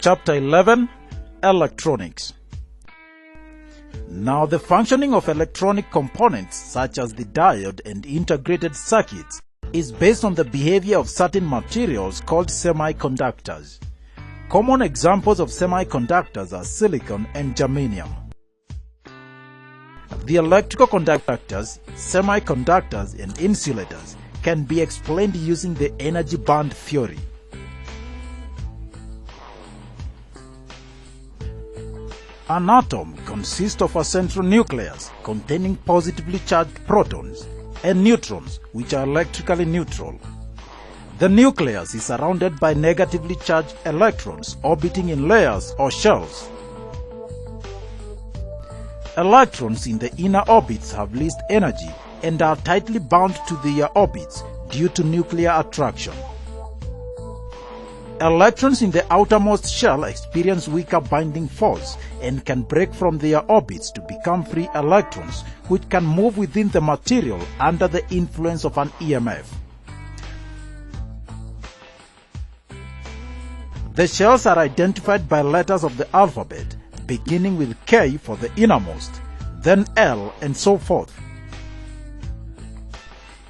Chapter 11, Electronics. Now, the functioning of electronic components such as the diode and integrated circuits is based on the behavior of certain materials called semiconductors. Common examples of semiconductors are silicon and germanium. The electrical conductors, semiconductors, and insulators can be explained using the energy band theory. An atom consists of a central nucleus containing positively charged protons and neutrons, which are electrically neutral. The nucleus is surrounded by negatively charged electrons orbiting in layers or shells. Electrons in the inner orbits have least energy and are tightly bound to their orbits due to nuclear attraction. Electrons in the outermost shell experience weaker binding force and can break from their orbits to become free electrons, which can move within the material under the influence of an EMF. The shells are identified by letters of the alphabet, beginning with K for the innermost, then L, and so forth.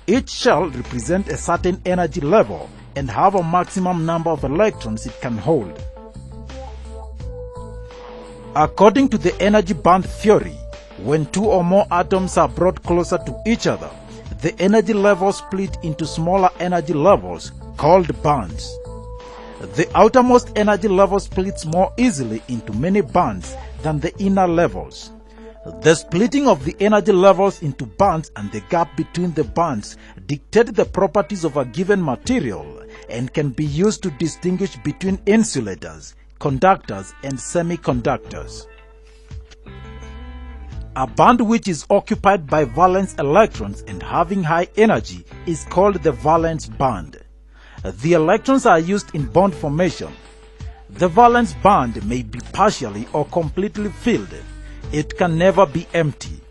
Each shell represents a certain energy level and have a maximum number of electrons it can hold. According to the energy band theory, when two or more atoms are brought closer to each other, the energy levels split into smaller energy levels called bands. The outermost energy level splits more easily into many bands than the inner levels. The splitting of the energy levels into bands and the gap between the bands dictate the properties of a given material and can be used to distinguish between insulators, conductors, and semiconductors. A band which is occupied by valence electrons and having high energy is called the valence band. The electrons are used in bond formation. The valence band may be partially or completely filled. It can never be empty.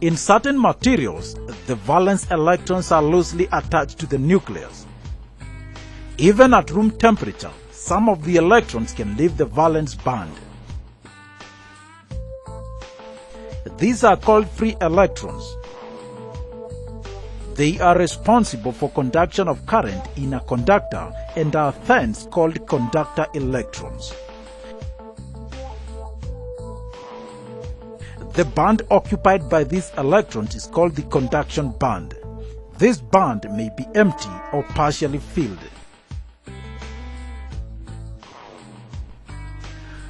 In certain materials, the valence electrons are loosely attached to the nucleus. Even at room temperature, some of the electrons can leave the valence band. These are called free electrons. They are responsible for conduction of current in a conductor and are hence called conductor electrons. The band occupied by these electrons is called the conduction band. This band may be empty or partially filled.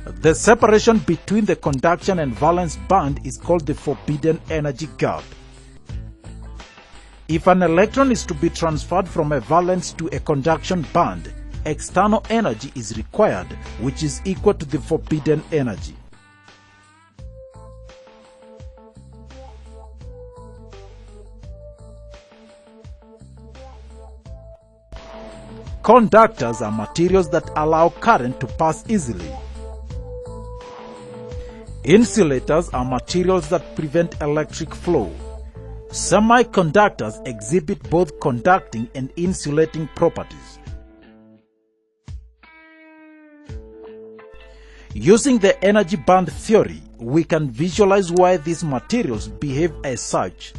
The separation between the conduction and valence band is called the forbidden energy gap. If an electron is to be transferred from a valence to a conduction band, external energy is required, which is equal to the forbidden energy. Conductors are materials that allow current to pass easily. Insulators are materials that prevent electric flow. Semiconductors exhibit both conducting and insulating properties. Using the energy band theory, we can visualize why these materials behave as such.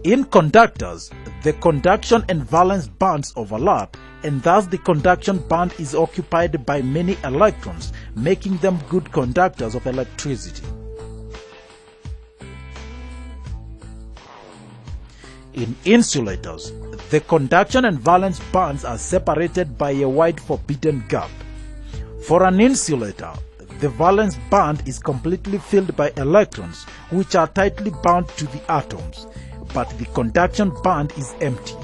In conductors, the conduction and valence bands overlap, and thus the conduction band is occupied by many electrons, making them good conductors of electricity. In insulators, the conduction and valence bands are separated by a wide forbidden gap. For an insulator, the valence band is completely filled by electrons, which are tightly bound to the atoms, but the conduction band is empty.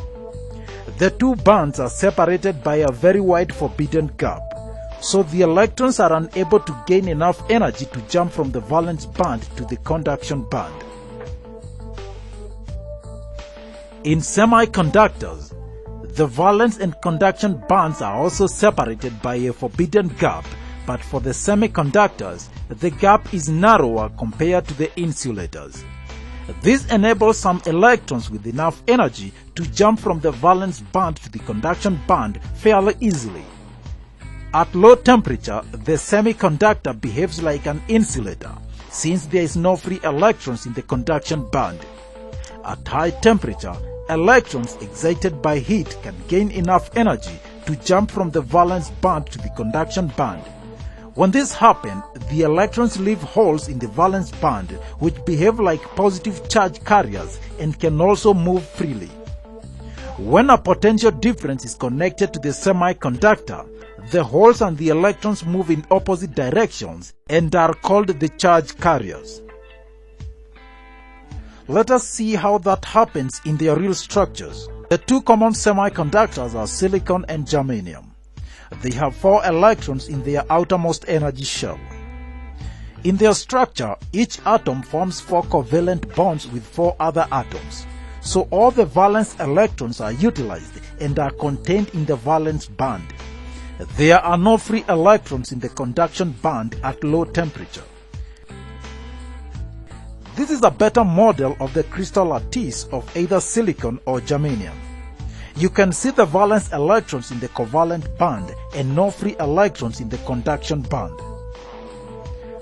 The two bands are separated by a very wide forbidden gap, so the electrons are unable to gain enough energy to jump from the valence band to the conduction band. In semiconductors, the valence and conduction bands are also separated by a forbidden gap, but for the semiconductors, the gap is narrower compared to the insulators. This enables some electrons with enough energy to jump from the valence band to the conduction band fairly easily. At low temperature, the semiconductor behaves like an insulator, since there is no free electrons in the conduction band. At high temperature, electrons excited by heat can gain enough energy to jump from the valence band to the conduction band. When this happens, the electrons leave holes in the valence band which behave like positive charge carriers and can also move freely. When a potential difference is connected to the semiconductor, the holes and the electrons move in opposite directions and are called the charge carriers. Let us see how that happens in their real structures. The two common semiconductors are silicon and germanium. They have 4 electrons in their outermost energy shell. In their structure, each atom forms 4 covalent bonds with 4 other atoms. So all the valence electrons are utilized and are contained in the valence band. There are no free electrons in the conduction band at low temperature. This is a better model of the crystal lattice of either silicon or germanium. You can see the valence electrons in the covalent band and no free electrons in the conduction band.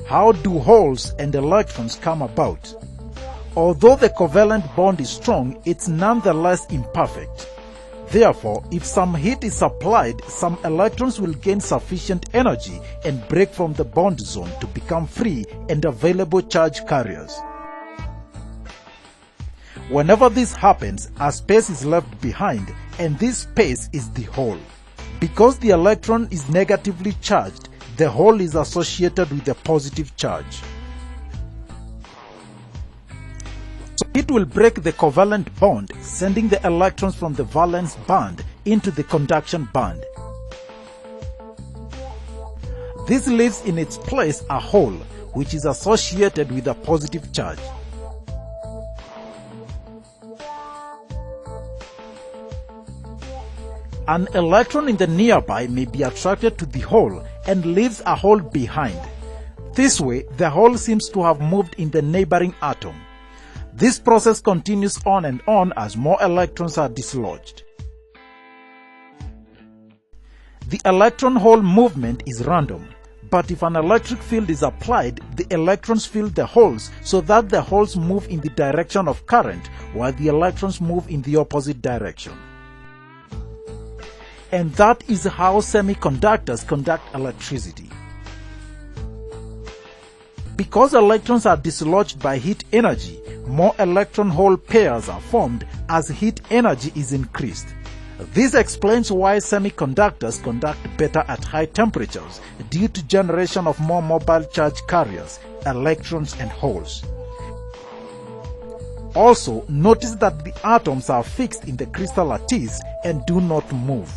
How do holes and electrons come about? Although the covalent bond is strong, it's nonetheless imperfect. Therefore, if some heat is applied, some electrons will gain sufficient energy and break from the bond zone to become free and available charge carriers. Whenever this happens, a space is left behind, and this space is the hole. Because the electron is negatively charged, the hole is associated with a positive charge. So it will break the covalent bond, sending the electrons from the valence band into the conduction band. This leaves in its place a hole, which is associated with a positive charge. An electron in the nearby may be attracted to the hole and leaves a hole behind. This way, the hole seems to have moved in the neighboring atom. This process continues on and on as more electrons are dislodged. The electron-hole movement is random, but if an electric field is applied, the electrons fill the holes so that the holes move in the direction of current while the electrons move in the opposite direction. And that is how semiconductors conduct electricity. Because electrons are dislodged by heat energy, more electron-hole pairs are formed as heat energy is increased. This explains why semiconductors conduct better at high temperatures due to generation of more mobile charge carriers, electrons and holes. Also, notice that the atoms are fixed in the crystal lattice and do not move.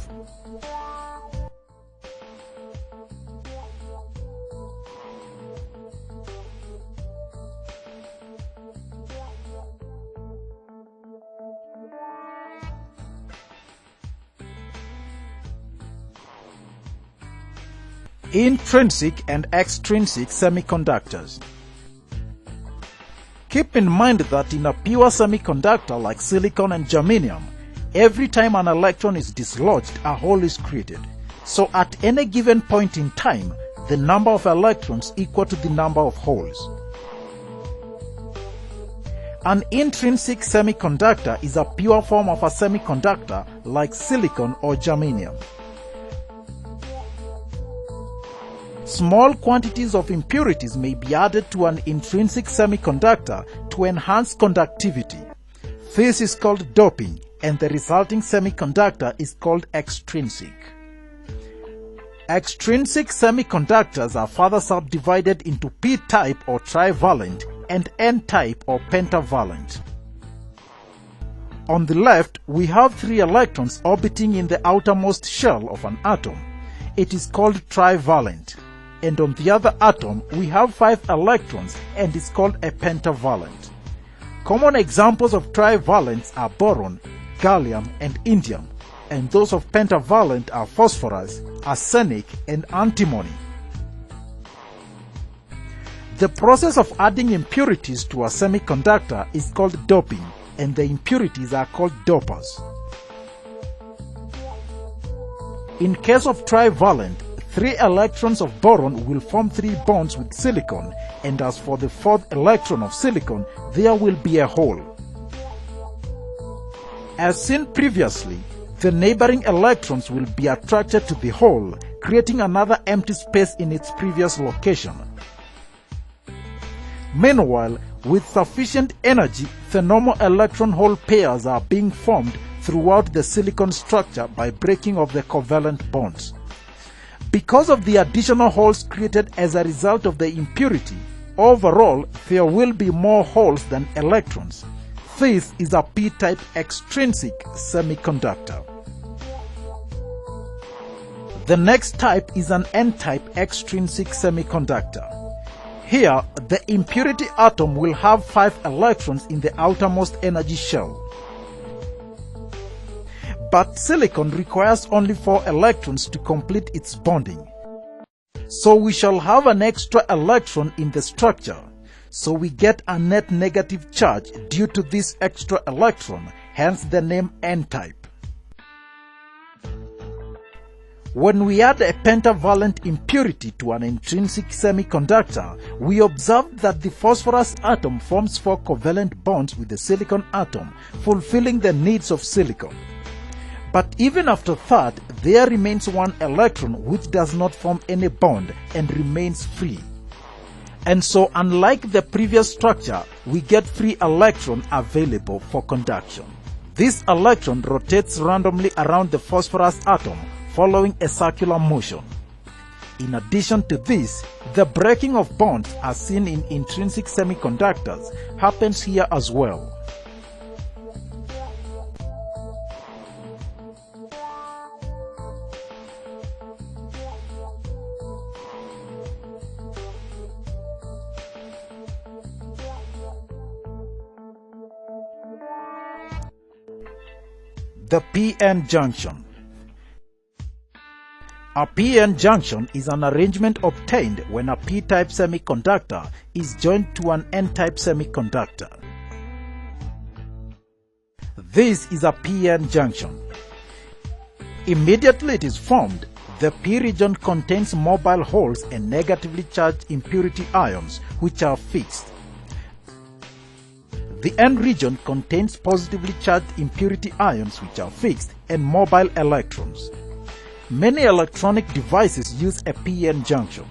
Intrinsic and extrinsic semiconductors. Keep in mind that in a pure semiconductor like silicon and germanium, every time an electron is dislodged, a hole is created. So at any given point in time, the number of electrons equal to the number of holes. An intrinsic semiconductor is a pure form of a semiconductor like silicon or germanium. Small quantities of impurities may be added to an intrinsic semiconductor to enhance conductivity. This is called doping, and the resulting semiconductor is called extrinsic. Extrinsic semiconductors are further subdivided into p-type or trivalent and n-type or pentavalent. On the left, we have 3 electrons orbiting in the outermost shell of an atom. It is called trivalent. And on the other atom, we have 5 electrons and it's called a pentavalent. Common examples of trivalents are boron, gallium, and indium, and those of pentavalent are phosphorus, arsenic, and antimony. The process of adding impurities to a semiconductor is called doping, and the impurities are called dopers. In case of trivalent, 3 electrons of boron will form 3 bonds with silicon, and as for the 4th electron of silicon, there will be a hole. As seen previously, the neighboring electrons will be attracted to the hole, creating another empty space in its previous location. Meanwhile, with sufficient energy, the normal electron-hole pairs are being formed throughout the silicon structure by breaking of the covalent bonds. Because of the additional holes created as a result of the impurity, overall there will be more holes than electrons. This is a p-type extrinsic semiconductor. The next type is an n-type extrinsic semiconductor. Here, the impurity atom will have 5 electrons in the outermost energy shell. But silicon requires only 4 electrons to complete its bonding. So we shall have an extra electron in the structure. So we get a net negative charge due to this extra electron, hence the name n-type. When we add a pentavalent impurity to an intrinsic semiconductor, we observe that the phosphorus atom forms 4 covalent bonds with the silicon atom, fulfilling the needs of silicon. But even after that, there remains 1 electron which does not form any bond and remains free. And so, unlike the previous structure, we get free electron available for conduction. This electron rotates randomly around the phosphorus atom, following a circular motion. In addition to this, the breaking of bonds as seen in intrinsic semiconductors happens here as well. The p-n junction. A p-n junction is an arrangement obtained when a p-type semiconductor is joined to an n-type semiconductor. This is a p-n junction. Immediately it is formed, the p region contains mobile holes and negatively charged impurity ions which are fixed. The n region contains positively charged impurity ions which are fixed and mobile electrons. Many electronic devices use a p-n junction.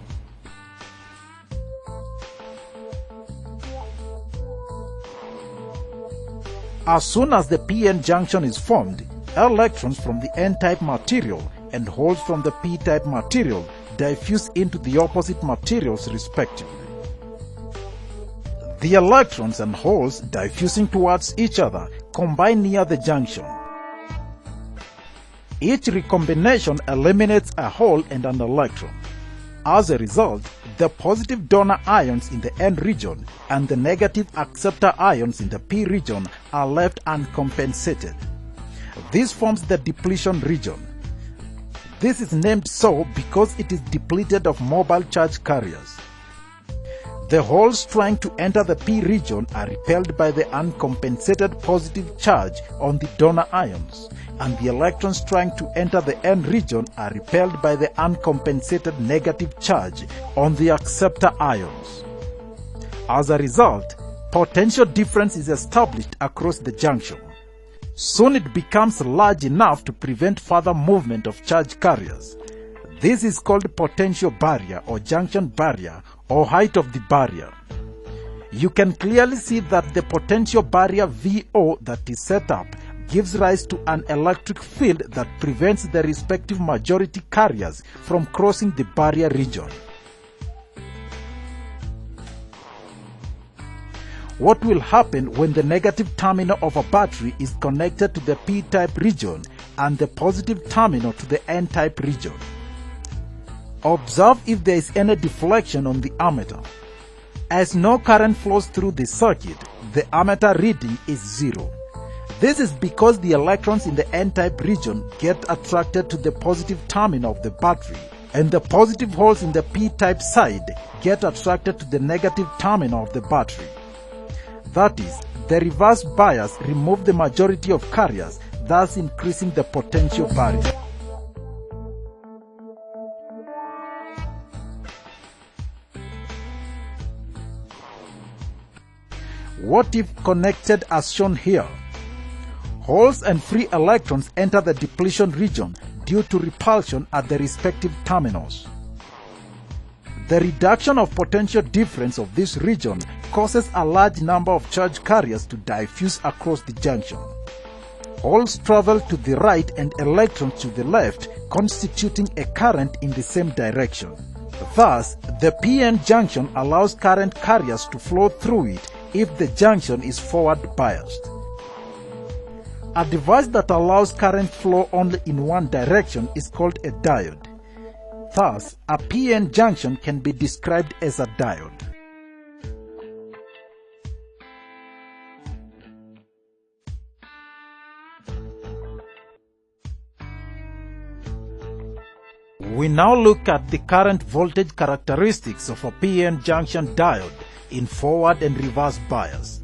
As soon as the p-n junction is formed, electrons from the n-type material and holes from the p-type material diffuse into the opposite materials respectively. The electrons and holes diffusing towards each other combine near the junction. Each recombination eliminates a hole and an electron. As a result, the positive donor ions in the n region and the negative acceptor ions in the p region are left uncompensated. This forms the depletion region. This is named so because it is depleted of mobile charge carriers. The holes trying to enter the p region are repelled by the uncompensated positive charge on the donor ions, and the electrons trying to enter the n region are repelled by the uncompensated negative charge on the acceptor ions. As a result, potential difference is established across the junction. Soon it becomes large enough to prevent further movement of charge carriers. This is called potential barrier or junction barrier or height of the barrier. You can clearly see that the potential barrier VO that is set up gives rise to an electric field that prevents the respective majority carriers from crossing the barrier region. What will happen when the negative terminal of a battery is connected to the p-type region and the positive terminal to the n-type region? Observe if there is any deflection on the ammeter. As no current flows through the circuit, the ammeter reading is 0. This is because the electrons in the n-type region get attracted to the positive terminal of the battery and the positive holes in the p-type side get attracted to the negative terminal of the battery. That is, the reverse bias removes the majority of carriers, thus increasing the potential barrier. What if connected as shown here? Holes and free electrons enter the depletion region due to repulsion at the respective terminals. The reduction of potential difference of this region causes a large number of charge carriers to diffuse across the junction. Holes travel to the right and electrons to the left, constituting a current in the same direction. Thus, the p-n junction allows current carriers to flow through it if the junction is forward biased. A device that allows current flow only in one direction is called a diode. Thus, a p-n junction can be described as a diode. We now look at the current voltage characteristics of a p-n junction diode in forward and reverse bias.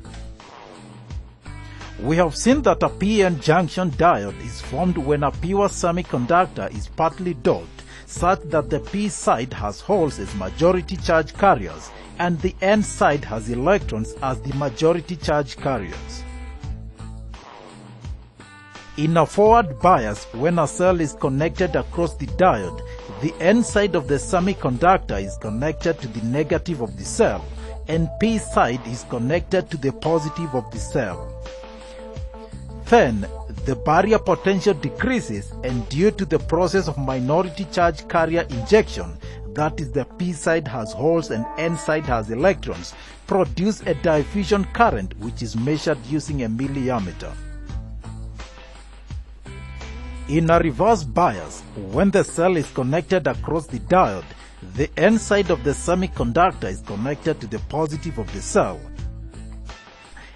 We have seen that a p-n junction diode is formed when a pure semiconductor is partly doped, such that the p side has holes as majority charge carriers and the n side has electrons as the majority charge carriers. In a forward bias, when a cell is connected across the diode, the n side of the semiconductor is connected to the negative of the cell, and p side is connected to the positive of the cell. Then, the barrier potential decreases, and due to the process of minority charge carrier injection, that is, the p side has holes and n side has electrons, produce a diffusion current which is measured using a milliammeter. In a reverse bias, when the cell is connected across the diode, the n side of the semiconductor is connected to the positive of the cell,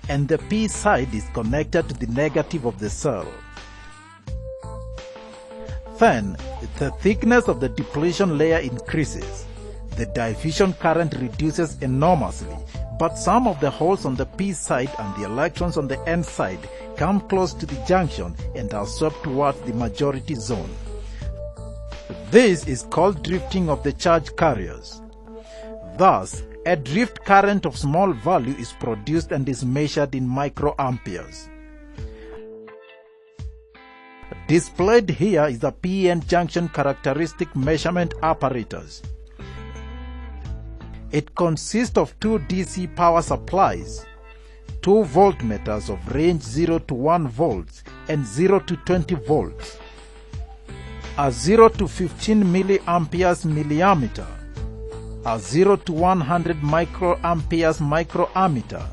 and the p side is connected to the negative of the cell. Then, the thickness of the depletion layer increases. The diffusion current reduces enormously, but some of the holes on the p side and the electrons on the n side come close to the junction and are swept towards the majority zone. This is called drifting of the charge carriers. Thus, a drift current of small value is produced and is measured in microamperes. Displayed here is a p-n junction characteristic measurement apparatus. It consists of two DC power supplies, two voltmeters of range 0 to 1 volts and 0 to 20 volts, a 0 to 15 milliamperes milliammeter, a 0 to 100 microamperes microammeter,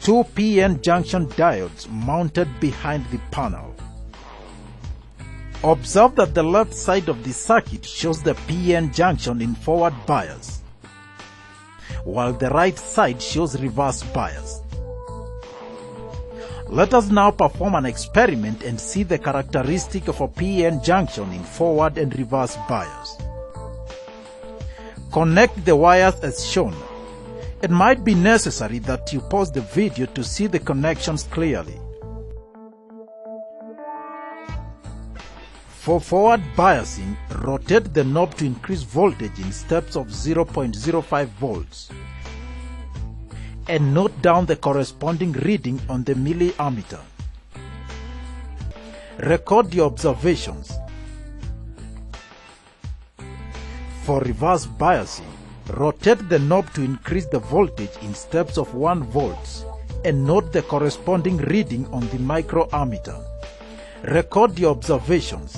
two p-n junction diodes mounted behind the panel. Observe that the left side of the circuit shows the p-n junction in forward bias, while the right side shows reverse bias. Let us now perform an experiment and see the characteristic of a p-n junction in forward and reverse bias. Connect the wires as shown. It might be necessary that you pause the video to see the connections clearly. For forward biasing, rotate the knob to increase voltage in steps of 0.05 volts and note down the corresponding reading on the milliammeter. Record your observations. For reverse biasing, rotate the knob to increase the voltage in steps of 1 volts and note the corresponding reading on the microammeter. Record your observations.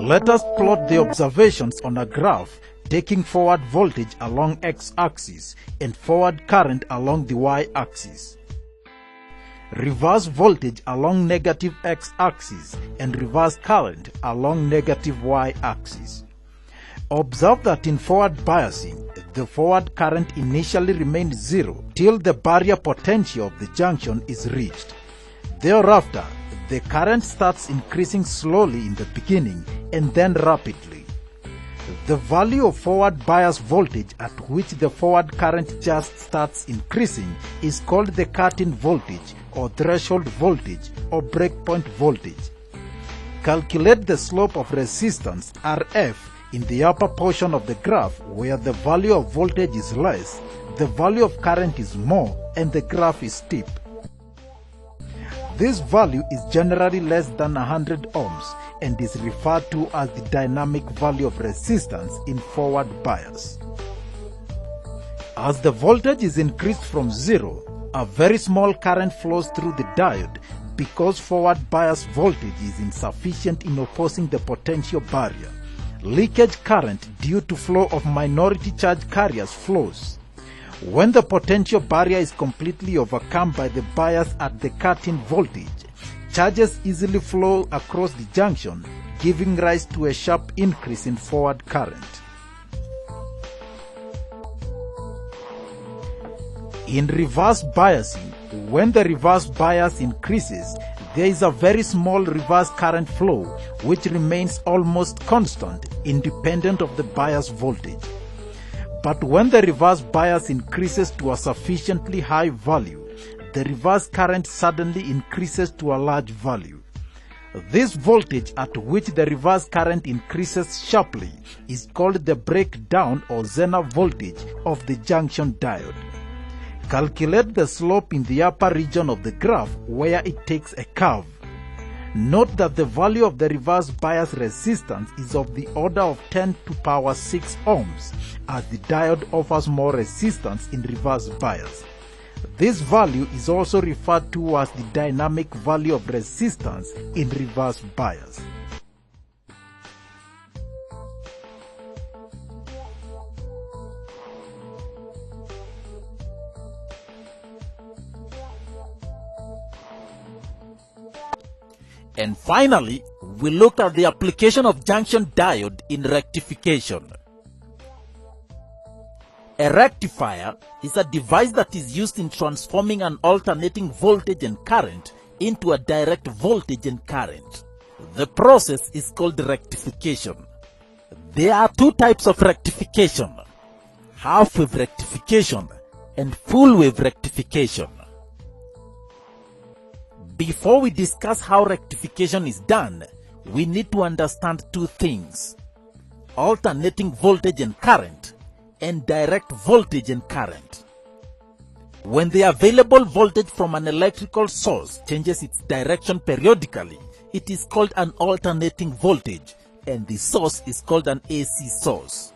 Let us plot the observations on a graph, taking forward voltage along x-axis and forward current along the y-axis. Reverse voltage along negative x-axis and reverse current along negative y-axis. Observe that in forward biasing, the forward current initially remains zero till the barrier potential of the junction is reached. Thereafter, the current starts increasing slowly in the beginning and then rapidly. The value of forward bias voltage at which the forward current just starts increasing is called the cut-in voltage or threshold voltage or breakpoint voltage. Calculate the slope of resistance Rf in the upper portion of the graph where the value of voltage is less, the value of current is more, and the graph is steep. This value is generally less than 100 ohms and is referred to as the dynamic value of resistance in forward bias. As the voltage is increased from zero, a very small current flows through the diode because forward bias voltage is insufficient in opposing the potential barrier. Leakage current due to flow of minority charge carriers flows. When the potential barrier is completely overcome by the bias at the cut-in voltage, charges easily flow across the junction, giving rise to a sharp increase in forward current. In reverse biasing, when the reverse bias increases, there is a very small reverse current flow which remains almost constant, independent of the bias voltage. But when the reverse bias increases to a sufficiently high value, the reverse current suddenly increases to a large value. This voltage at which the reverse current increases sharply is called the breakdown or Zener voltage of the junction diode. Calculate the slope in the upper region of the graph where it takes a curve. Note that the value of the reverse bias resistance is of the order of 10 to the power 6 ohms, as the diode offers more resistance in reverse bias. This value is also referred to as the dynamic value of resistance in reverse bias. And finally, we looked at the application of junction diode in rectification. A rectifier is a device that is used in transforming an alternating voltage and current into a direct voltage and current. The process is called rectification. There are two types of rectification: half-wave rectification and full-wave rectification. Before we discuss how rectification is done, we need to understand two things: alternating voltage and current, and direct voltage and current. When the available voltage from an electrical source changes its direction periodically, it is called an alternating voltage, and the source is called an AC source.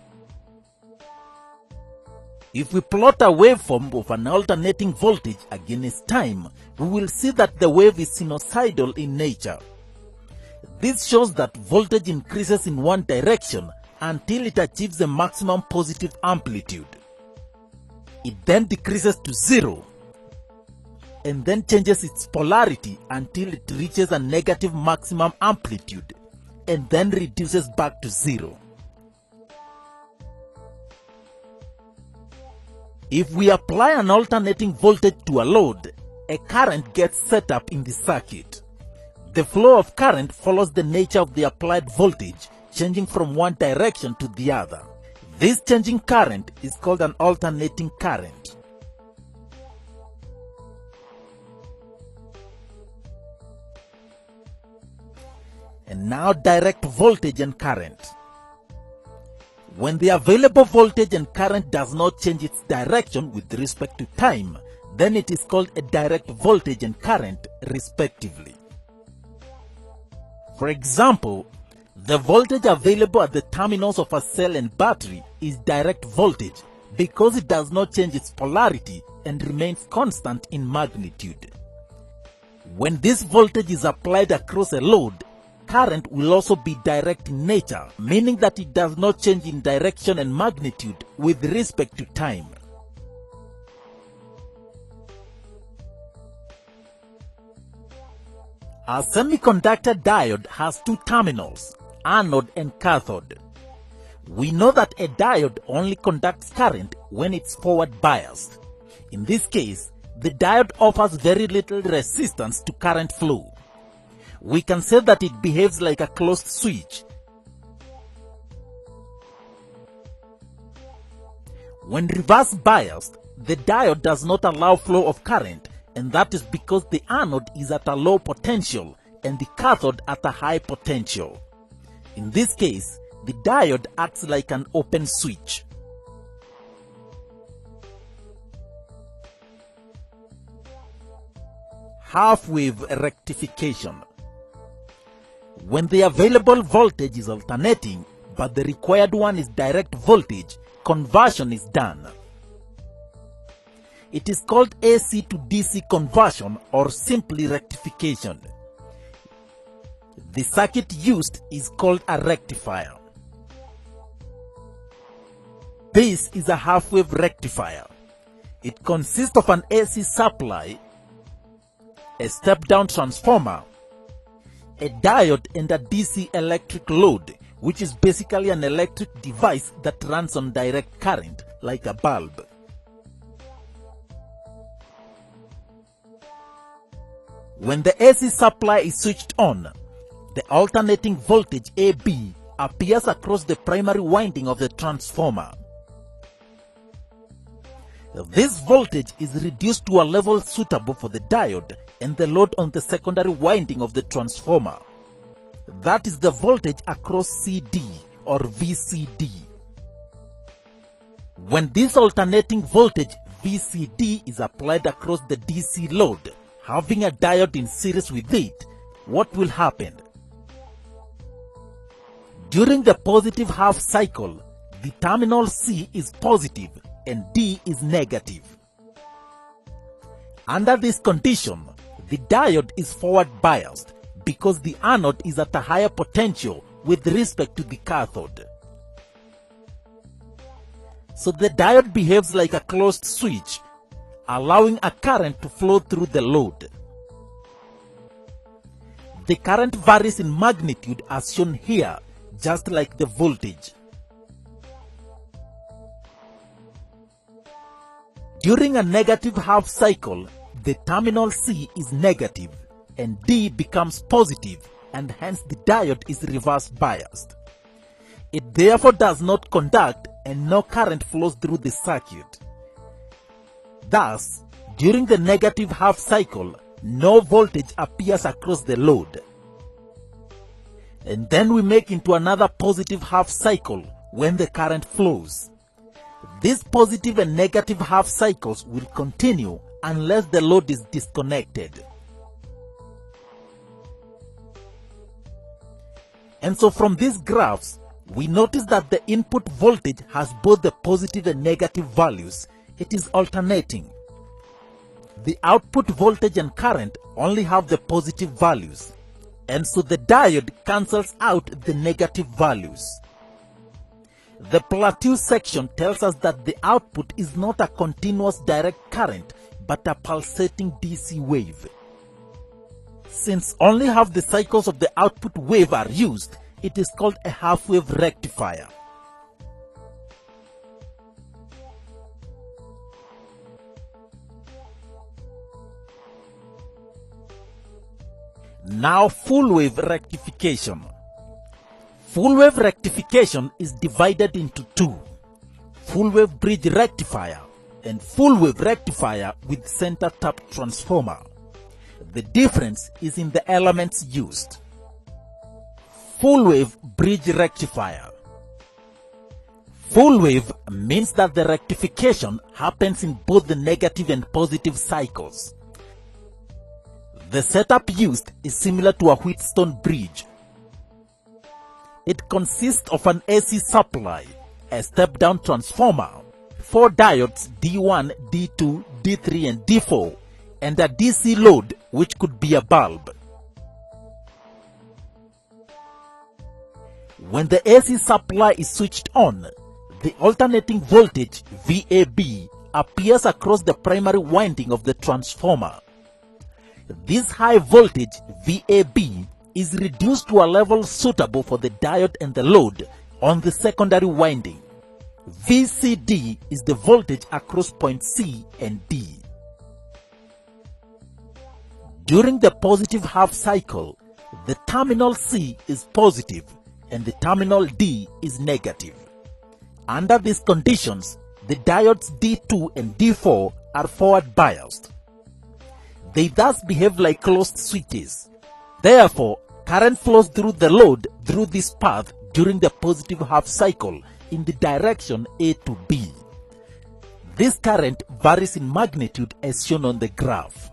If we plot a waveform of an alternating voltage against time, we will see that the wave is sinusoidal in nature. This shows that voltage increases in one direction until it achieves a maximum positive amplitude. It then decreases to zero and then changes its polarity until it reaches a negative maximum amplitude and then reduces back to zero. If we apply an alternating voltage to a load, a current gets set up in the circuit. The flow of current follows the nature of the applied voltage, changing from one direction to the other. This changing current is called an alternating current. And now direct voltage and current. When the available voltage and current does not change its direction with respect to time, then it is called a direct voltage and current respectively. For example, the voltage available at the terminals of a cell and battery is direct voltage because it does not change its polarity and remains constant in magnitude. When this voltage is applied across a load, current will also be direct in nature, meaning that it does not change in direction and magnitude with respect to time. A semiconductor diode has two terminals, anode and cathode. We know that a diode only conducts current when it's forward biased. In this case, the diode offers very little resistance to current flow. We can say that it behaves like a closed switch. When reverse biased, the diode does not allow flow of current, and that is because the anode is at a low potential and the cathode at a high potential. In this case, the diode acts like an open switch. Half-wave rectification. When the available voltage is alternating, but the required one is direct voltage, conversion is done. It is called AC to DC conversion or simply rectification. The circuit used is called a rectifier. This is a half-wave rectifier. It consists of an AC supply, a step-down transformer, a diode, and a DC electric load, which is basically an electric device that runs on direct current, like a bulb. When the AC supply is switched on, the alternating voltage AB appears across the primary winding of the transformer. This voltage is reduced to a level suitable for the diode and the load on the secondary winding of the transformer. That is the voltage across CD or VCD. When this alternating voltage VCD is applied across the DC load, having a diode in series with it, what will happen? During the positive half cycle, the terminal C is positive and D is negative. Under this condition, the diode is forward biased because the anode is at a higher potential with respect to the cathode. So the diode behaves like a closed switch, allowing a current to flow through the load. The current varies in magnitude as shown here, just like the voltage. During a negative half cycle, the terminal C is negative and D becomes positive, and hence the diode is reverse biased. It therefore does not conduct and no current flows through the circuit. Thus, during the negative half cycle, no voltage appears across the load. And then we make into another positive half cycle when the current flows. These positive and negative half cycles will continue unless the load is disconnected. And so from these graphs, we notice that the input voltage has both the positive and negative values. It is alternating. The output voltage and current only have the positive values, and so the diode cancels out the negative values. The plateau section tells us that the output is not a continuous direct current but a pulsating DC wave. Since only half the cycles of the output wave are used, it is called a half-wave rectifier. Now full-wave rectification. Full-wave rectification is divided into two: full-wave bridge rectifier and full-wave rectifier with center-tap transformer. The difference is in the elements used. Full-wave bridge rectifier. Full-wave means that the rectification happens in both the negative and positive cycles. The setup used is similar to a Wheatstone bridge. It consists of an AC supply, a step-down transformer, 4 diodes D1, D2, D3 and D4, and a DC load which could be a bulb. When the AC supply is switched on, the alternating voltage VAB appears across the primary winding of the transformer. This high voltage VAB is reduced to a level suitable for the diode and the load, On the secondary winding, VCD is the voltage across point C and D. During the positive half cycle, the terminal C is positive and the terminal D is negative. Under these conditions, the diodes D2 and D4 are forward biased. They thus behave like closed switches. Therefore, current flows through the load through this path during the positive half cycle in the direction A to B. This current varies in magnitude as shown on the graph.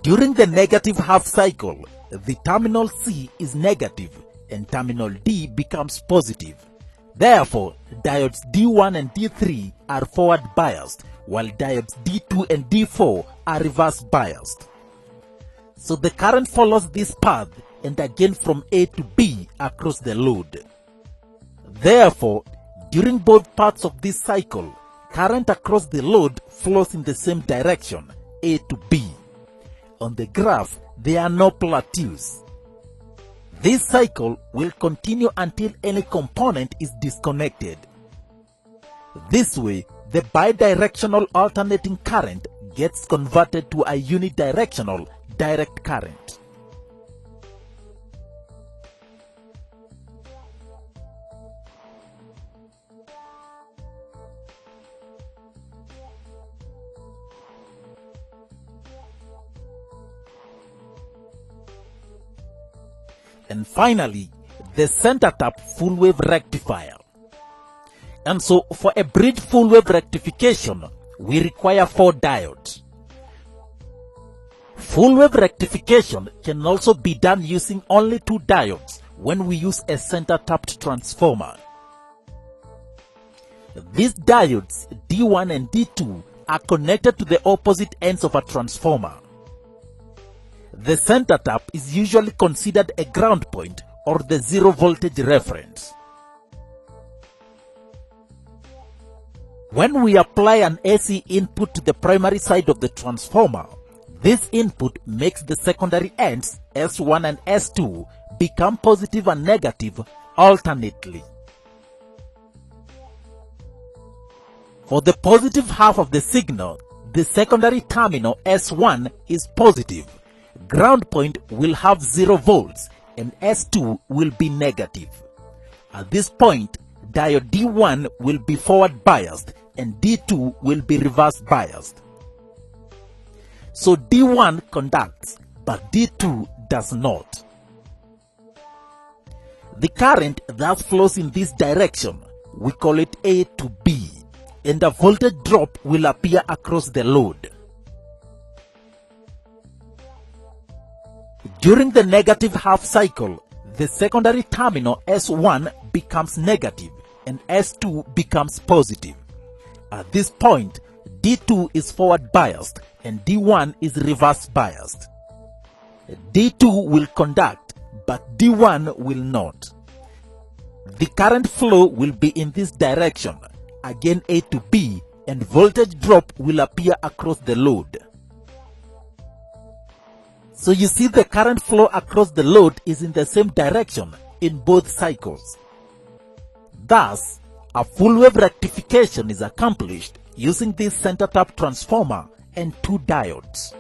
During the negative half cycle, the terminal C is negative and terminal D becomes positive. Therefore, diodes D1 and D3 are forward biased, while diodes D2 and D4 are reverse biased. So the current follows this path and again from A to B across the load. Therefore, during both parts of this cycle, current across the load flows in the same direction, A to B. On the graph, there are no plateaus. This cycle will continue until any component is disconnected. This way, the bidirectional alternating current gets converted to a unidirectional direct current. And finally, the center tap full wave rectifier. And so for a bridge full wave rectification, we require 4 diodes. Full wave rectification can also be done using only 2 diodes when we use a center tapped transformer. These diodes, D1 and D2, are connected to the opposite ends of a transformer. The center tap is usually considered a ground point or the zero voltage reference. When we apply an AC input to the primary side of the transformer, this input makes the secondary ends S1 and S2 become positive and negative alternately. For the positive half of the signal, the secondary terminal S1 is positive. Ground point will have 0 volts and S2 will be negative. At this point, diode D1 will be forward biased and D2 will be reverse biased. So D1 conducts, but D2 does not. The current thus flows in this direction. We call it A to B, and a voltage drop will appear across the load. During the negative half cycle, the secondary terminal S1 becomes negative and S2 becomes positive. At this point, D2 is forward biased and D1 is reverse biased. D2 will conduct, but D1 will not. The current flow will be in this direction, again A to B, and voltage drop will appear across the load. So you see the current flow across the load is in the same direction in both cycles. Thus, a full wave rectification is accomplished using this center tap transformer and 2 diodes.